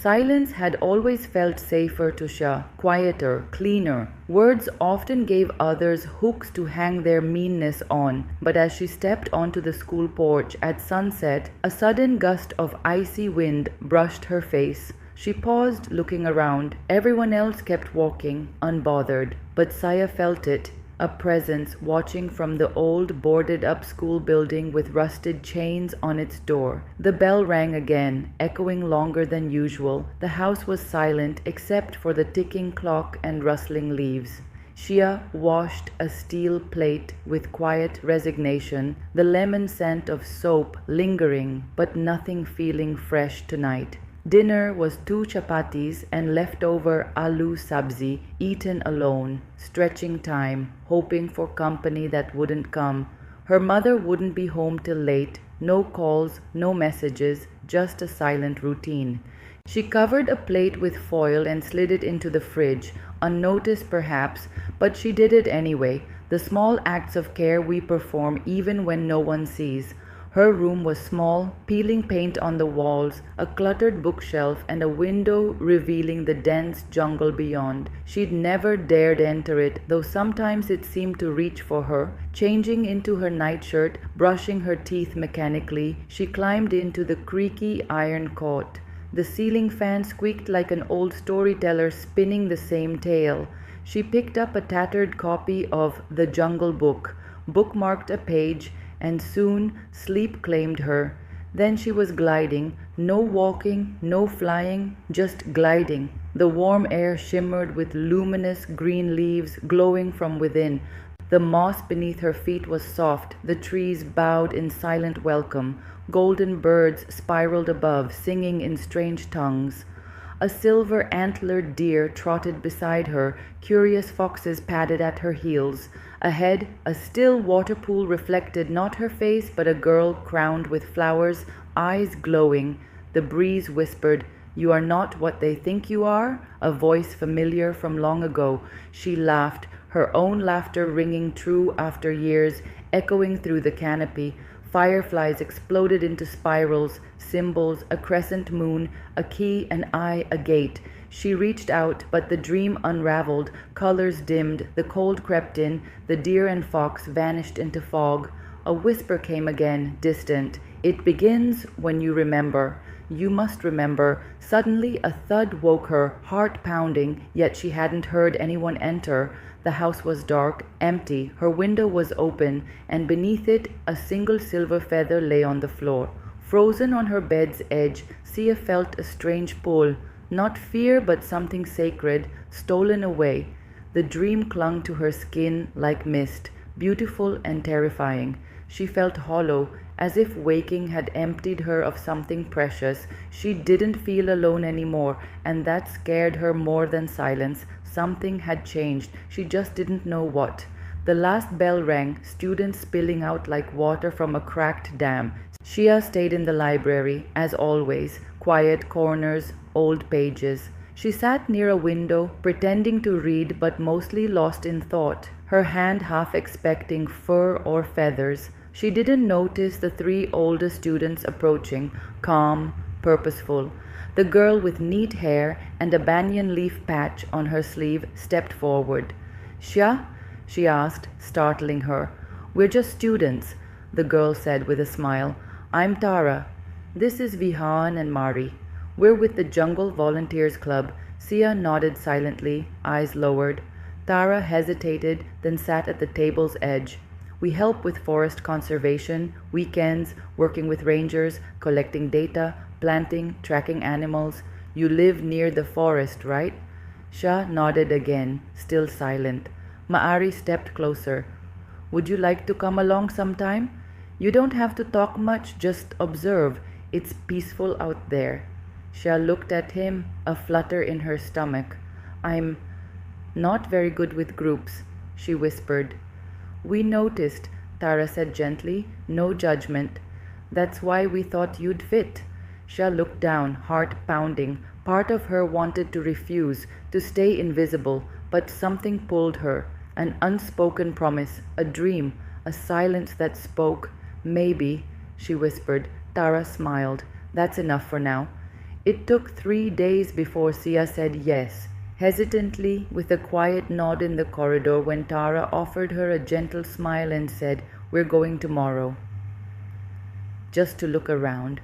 Silence had always felt safer to Shah, quieter, cleaner. Words often gave others hooks to hang their meanness on, but as she stepped onto the school porch at sunset, a sudden gust of icy wind brushed her face. She paused, looking around. Everyone else kept walking, unbothered, but Saya felt it. A presence watching from the old boarded up school building with rusted chains on its door. The bell rang again, echoing longer than usual. The house was silent except for the ticking clock and rustling leaves. Shia washed a steel plate with quiet resignation, the lemon scent of soap lingering, but nothing feeling fresh tonight. Dinner was 2 chapatis and leftover aloo sabzi eaten alone, stretching time, hoping for company that wouldn't come. Her mother wouldn't be home till late, no calls, no messages, just a silent routine. She covered a plate with foil and slid it into the fridge, unnoticed perhaps, but she did it anyway, the small acts of care we perform even when no one sees. Her room was small, peeling paint on the walls, a cluttered bookshelf, and a window revealing the dense jungle beyond. She'd never dared enter it, though sometimes it seemed to reach for her. Changing into her nightshirt, brushing her teeth mechanically, she climbed into the creaky iron cot. The ceiling fan squeaked like an old storyteller spinning the same tale. She picked up a tattered copy of The Jungle Book, bookmarked a page, and soon sleep claimed her. Then she was gliding, no walking, no flying, just gliding. The warm air shimmered with luminous green leaves glowing from within. The moss beneath her feet was soft, the trees bowed in silent welcome. Golden birds spiraled above, singing in strange tongues. A silver antlered deer trotted beside her, curious foxes padded at her heels. Ahead, a still water pool reflected not her face but a girl crowned with flowers, eyes glowing. The breeze whispered, "You are not what they think you are?" A voice familiar from long ago. She laughed, her own laughter ringing true after years, echoing through the canopy. Fireflies exploded into spirals, symbols, a crescent moon, a key, an eye, a gate. She reached out, but the dream unraveled, colors dimmed, the cold crept in, the deer and fox vanished into fog. A whisper came again, distant. "It begins when you remember. You must remember." Suddenly a thud woke her, heart pounding, yet she hadn't heard anyone enter. The house was dark, empty, her window was open, and beneath it a single silver feather lay on the floor. Frozen on her bed's edge, Sia felt a strange pull, not fear but something sacred, stolen away. The dream clung to her skin like mist, beautiful and terrifying. She felt hollow, as if waking had emptied her of something precious. She didn't feel alone anymore, and that scared her more than silence. Something had changed, she just didn't know what. The last bell rang, students spilling out like water from a cracked dam. Shia stayed in the library, as always, quiet corners, old pages. She sat near a window, pretending to read but mostly lost in thought, her hand half expecting fur or feathers. She didn't notice the 3 older students approaching, calm, purposeful. The girl with neat hair and a banyan leaf patch on her sleeve stepped forward. "Shia?" she asked, startling her. "We're just students," the girl said with a smile. "I'm Tara. This is Vihan and Mari. We're with the Jungle Volunteers Club." Sia nodded silently, eyes lowered. Tara hesitated, then sat at the table's edge. "We help with forest conservation, weekends, working with rangers, collecting data, planting, tracking animals. You live near the forest, right?" Shah nodded again, still silent. Ma'ari stepped closer. "Would you like to come along sometime? You don't have to talk much, just observe. It's peaceful out there." Shah looked at him, a flutter in her stomach. "I'm not very good with groups," she whispered. "We noticed," Tara said gently, no judgment. "That's why we thought you'd fit." Shah looked down, heart pounding. Part of her wanted to refuse, to stay invisible, but something pulled her. An unspoken promise, a dream, a silence that spoke. "Maybe," she whispered. Tara smiled. "That's enough for now." It took 3 days before Sia said yes, hesitantly, with a quiet nod in the corridor when Tara offered her a gentle smile and said, "We're going tomorrow," just to look around.